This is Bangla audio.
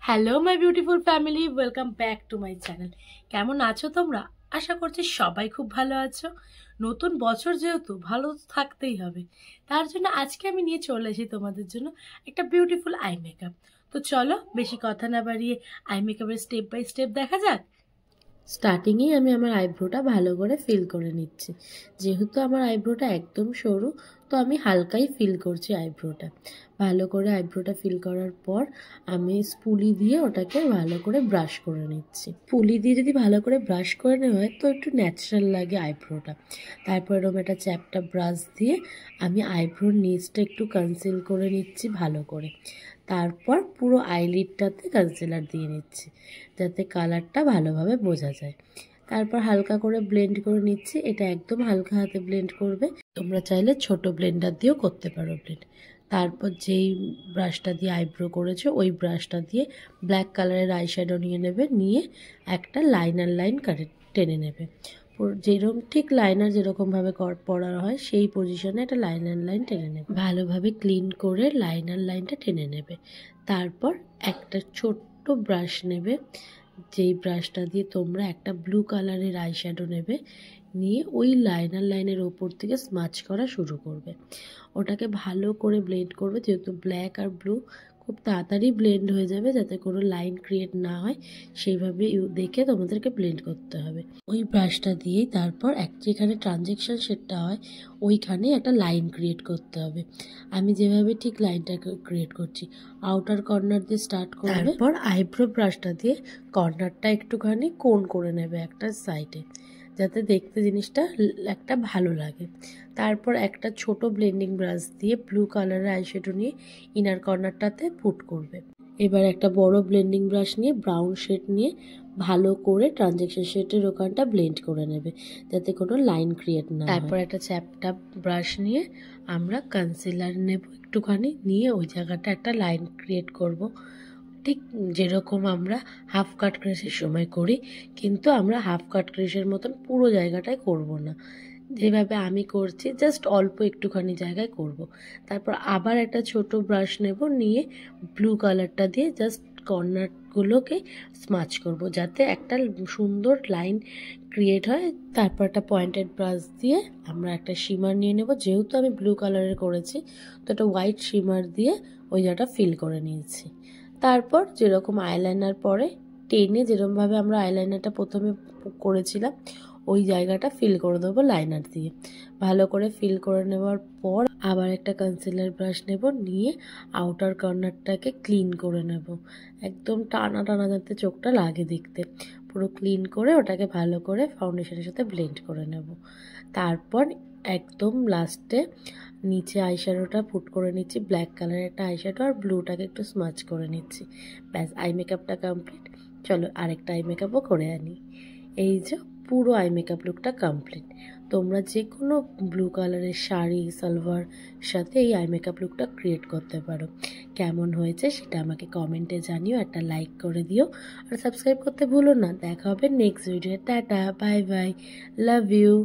Hello my beautiful family, welcome back to my channel. কেমন আছো তোমরা? আশা করছি সবাই খুব ভালো আছো। নতুন বছর যেহেতু ভালো তো থাকতেই হবে, তার জন্য আজকে আমি নিয়ে চলে এসেছি তোমাদের জন্য একটা বিউটিফুল আই মেকআপ। তো চলো বেশি কথা না বাড়িয়ে আই মেকআপের স্টেপ বাই স্টেপ দেখা যাক। স্টার্টিংয়েই আমি আমার আইব্রোটা ভালো করে ফিল করে নিচ্ছি। যেহেতু আমার আইব্রোটা একদম সরু, তো আমি হালকাই ফিল করছি আইব্রোটা। ভালো করে আইব্রোটা ফিল করার পর আমি স্পুলি দিয়ে ওটাকে ভালো করে ব্রাশ করে নিচ্ছি। পুলি দিয়ে যদি ভালো করে ব্রাশ করে নেওয়া হয় তো একটু ন্যাচারাল লাগে আইব্রোটা। তারপর এরকম একটা চ্যাপটা ব্রাশ দিয়ে আমি আইব্রোর নিচটা একটু কনসিল করে নিচ্ছি ভালো করে। তারপর পুরো আইলিডটাতে কনসিলার দিয়ে নিচ্ছি যাতে কালারটা ভালোভাবে বোঝা যায়। তারপর হালকা করে ব্লেন্ড করে নিচ্ছি। এটা একদম হালকা হাতে ব্লেন্ড করবে, তোমরা চাইলে ছোট ব্লেন্ডার দিয়েও করতে পারো ব্লেন্ড। তারপর যেই ব্রাশটা দিয়ে আইব্রো করেছো ওই ব্রাশটা দিয়ে ব্ল্যাক কালারের আইশ্যাডো নিয়ে নেবে, নিয়ে একটা লাইনার লাইন টেনে নেবে। যেরকম ঠিক লাইনার যেরকমভাবে পড়া হয় সেই পজিশনে একটা লাইনার লাইন টেনে নেবে। ভালোভাবে ক্লিন করে লাইনার লাইনটা টেনে নেবে। তারপর একটা ছোট্ট ব্রাশ নেবে, যেই ব্রাশটা দিয়ে তোমরা একটা ব্লু কালারের আইশ্যাডো নেবে, নিয়ে ওই লাইনার লাইনের ওপর থেকে স্মাচ করা শুরু করবে। ওটাকে ভালো করে ব্লেন্ড করবে, যেহেতু ব্ল্যাক আর ব্লু খুব তাড়াতাড়ি ব্লেন্ড হয়ে যাবে, যাতে কোনো লাইন ক্রিয়েট না হয় সেইভাবে দেখে তোমাদেরকে ব্লেন্ড করতে হবে। ওই ব্রাশটা দিয়েই তারপর যেখানে ট্রানজ্যাকশন শেডটা হয় ওইখানে একটা লাইন ক্রিয়েট করতে হবে। আমি যেভাবে ঠিক লাইনটা ক্রিয়েট করছি, আউটার কর্নার দিয়ে স্টার্ট করবে। তারপর আইব্রো ব্রাশটা দিয়ে কর্নারটা একটুখানি কোণ করে নেবে একটা সাইডে, যাতে দেখতে জিনিসটা একটা ভালো লাগে। তারপর একটা ছোট ব্লেন্ডিং ব্রাশ দিয়ে ব্লু কালারের আইশ্যাডো নিয়ে ইনার কর্নারটাতে পুট করবে। এবার একটা বড় ব্লেন্ডিং ব্রাশ নিয়ে ব্রাউন শেড নিয়ে ভালো করে ট্রানজ্যাকশন শেডের ওখানটা ব্লেন্ড করে নেবে, যাতে কোনো লাইন ক্রিয়েট না হয়। তারপর একটা চ্যাপটা ব্রাশ নিয়ে আমরা কনসিলার নেব একটুখানি, নিয়ে ওই জায়গাটা একটা লাইন ক্রিয়েট করব, ঠিক যেরকম আমরা হাফ কাট ক্রেসের সময় করি। কিন্তু আমরা হাফ কাট ক্রেসের মতন পুরো জায়গাটায় করব না, যেভাবে আমি করছি জাস্ট অল্প একটুখানি জায়গায় করব। তারপর আবার একটা ছোট ব্রাশ নেব, নিয়ে ব্লু কালারটা দিয়ে জাস্ট কর্নারগুলোকে স্মাচ করব, যাতে একটা সুন্দর লাইন ক্রিয়েট হয়। তারপর একটা পয়েন্টেড ব্রাশ দিয়ে আমরা একটা শিমার নিয়ে নেব। যেহেতু আমি ব্লু কালারের করেছি, তো একটা হোয়াইট শিমার দিয়ে ওই জায়গাটা ফিল করে নিয়েছি। তারপর যেরকম আইলাইনার পরে টেনে যেরকমভাবে আমরা আইলাইনারটা প্রথমে করেছিলাম ওই জায়গাটা ফিল করে দেবো লাইনার দিয়ে। ভালো করে ফিল করে নেওয়ার পর আবার একটা কনসিলার ব্রাশ নেব, নিয়ে আউটার কর্নারটাকে ক্লিন করে নেব, একদম টানা টানা যাতে চোখটা লাগে দেখতে। পুরো ক্লিন করে ওটাকে ভালো করে ফাউন্ডেশনের সাথে ব্লেন্ড করে নেব। তারপর একদম লাস্টে নিচে আইশ্যাডোটা পুট করে নিচ্ছি, ব্ল্যাক কালারের একটা আইশ্যাডো আর ব্লুটাকে একটু স্মাচ করে নিচ্ছি। ব্যাস, আই মেকআপটা কমপ্লিট। চলো আরেকটা আই মেকআপও করে আনি। এই যে পুরো আই মেকআপ লুকটা কমপ্লিট। তোমরা যে কোনো ব্লু কালারের শাড়ি সালোয়ার সাথে এই আই মেকআপ লুকটা ক্রিয়েট করতে পারো। কেমন হয়েছে সেটা আমাকে কমেন্টে জানিও, একটা লাইক করে দিও আর সাবস্ক্রাইব করতে ভুলো না। দেখা হবে next video. Tata, bye bye, love you.